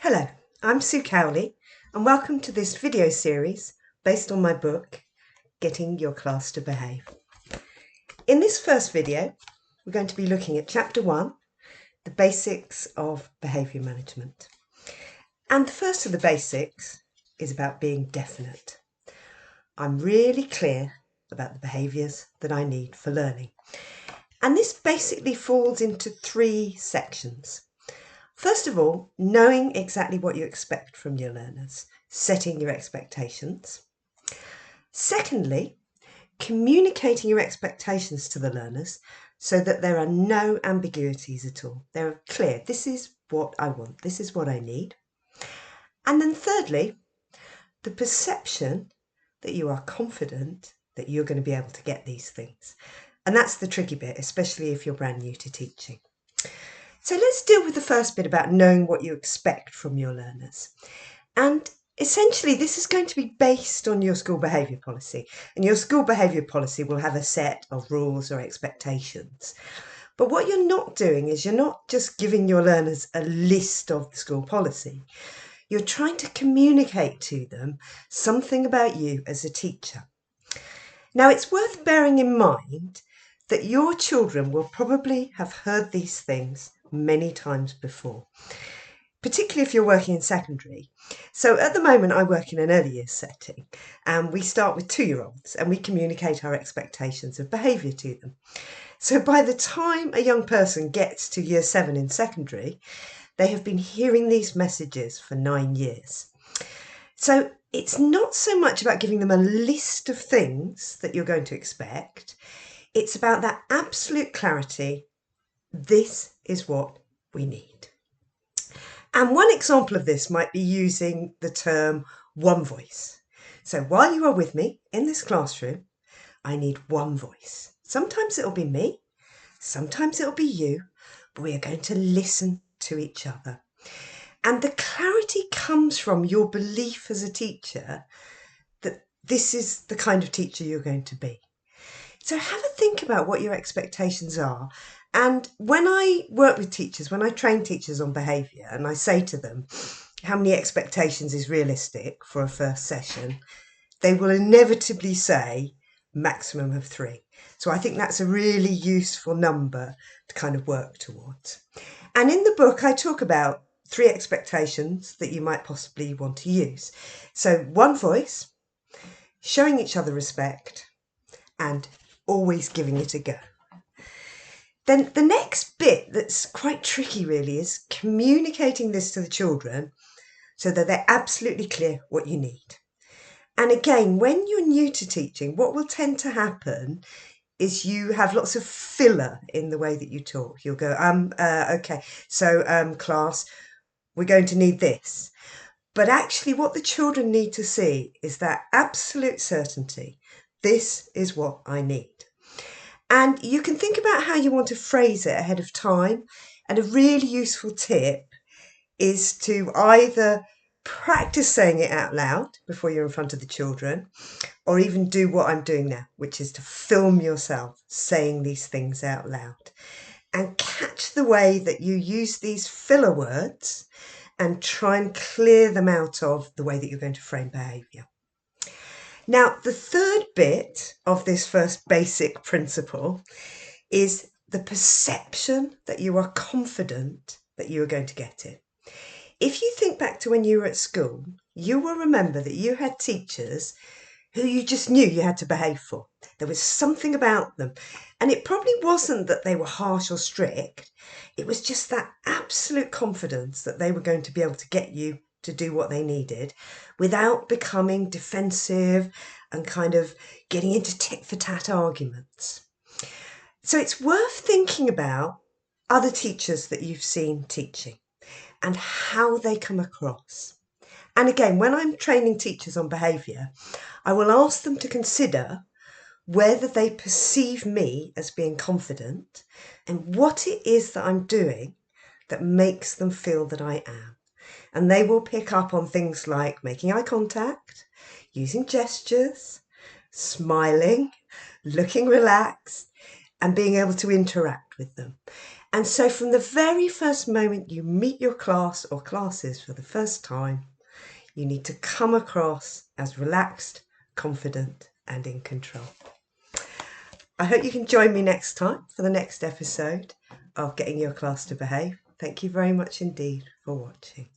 Hello, I'm Sue Cowley and welcome to this video series based on my book, Getting Your Class to Behave. In this first video, we're going to be looking at Chapter 1, the basics of behaviour management. And the first of the basics is about being definite. I'm really clear about the behaviours that I need for learning. And this basically falls into three sections. First of all, knowing exactly what you expect from your learners, setting your expectations. Secondly, communicating your expectations to the learners so that there are no ambiguities at all. They're clear. This is what I want. This is what I need. And then thirdly, the perception that you are confident that you're going to be able to get these things. And that's the tricky bit, especially if you're brand new to teaching. So let's deal with the first bit about knowing what you expect from your learners. And essentially, this is going to be based on your school behaviour policy. And your school behaviour policy will have a set of rules or expectations. But what you're not doing is you're not just giving your learners a list of the school policy. You're trying to communicate to them something about you as a teacher. Now, it's worth bearing in mind that your children will probably have heard these things many times before, particularly if you're working in secondary. So at the moment I work in an early years setting and we start with 2-year-olds and we communicate our expectations of behaviour to them. So by the time a young person gets to year 7 in secondary, they have been hearing these messages for 9 years. So it's not so much about giving them a list of things that you're going to expect. It's about that absolute clarity. This is what we need. And one example of this might be using the term one voice. So while you are with me in this classroom, I need one voice. Sometimes it'll be me, sometimes it'll be you, but we are going to listen to each other. And the clarity comes from your belief as a teacher that this is the kind of teacher you're going to be. So have a think about what your expectations are. And when I work with teachers, when I train teachers on behaviour and I say to them, how many expectations is realistic for a first session, they will inevitably say maximum of 3. So I think that's a really useful number to kind of work towards. And in the book, I talk about 3 expectations that you might possibly want to use. So one voice, showing each other respect, and always giving it a go. Then the next bit that's quite tricky really is communicating this to the children so that they're absolutely clear what you need. And again, when you're new to teaching, what will tend to happen is you have lots of filler in the way that you talk. You'll go, okay, so class, we're going to need this. But actually what the children need to see is that absolute certainty. This is what I need. And you can think about how you want to phrase it ahead of time. And a really useful tip is to either practice saying it out loud before you're in front of the children, or even do what I'm doing now, which is to film yourself saying these things out loud. And catch the way that you use these filler words and try and clear them out of the way that you're going to frame behaviour. Now, the third bit of this first basic principle is the perception that you are confident that you are going to get it. If you think back to when you were at school, you will remember that you had teachers who you just knew you had to behave for. There was something about them. And it probably wasn't that they were harsh or strict. It was just that absolute confidence that they were going to be able to get you to do what they needed without becoming defensive and kind of getting into tit-for-tat arguments. So it's worth thinking about other teachers that you've seen teaching and how they come across. And again, when I'm training teachers on behaviour, I will ask them to consider whether they perceive me as being confident and what it is that I'm doing that makes them feel that I am. And they will pick up on things like making eye contact, using gestures, smiling, looking relaxed, and being able to interact with them. And so from the very first moment you meet your class or classes for the first time, you need to come across as relaxed, confident, and in control. I hope you can join me next time for the next episode of Getting Your Class to Behave. Thank you very much indeed for watching.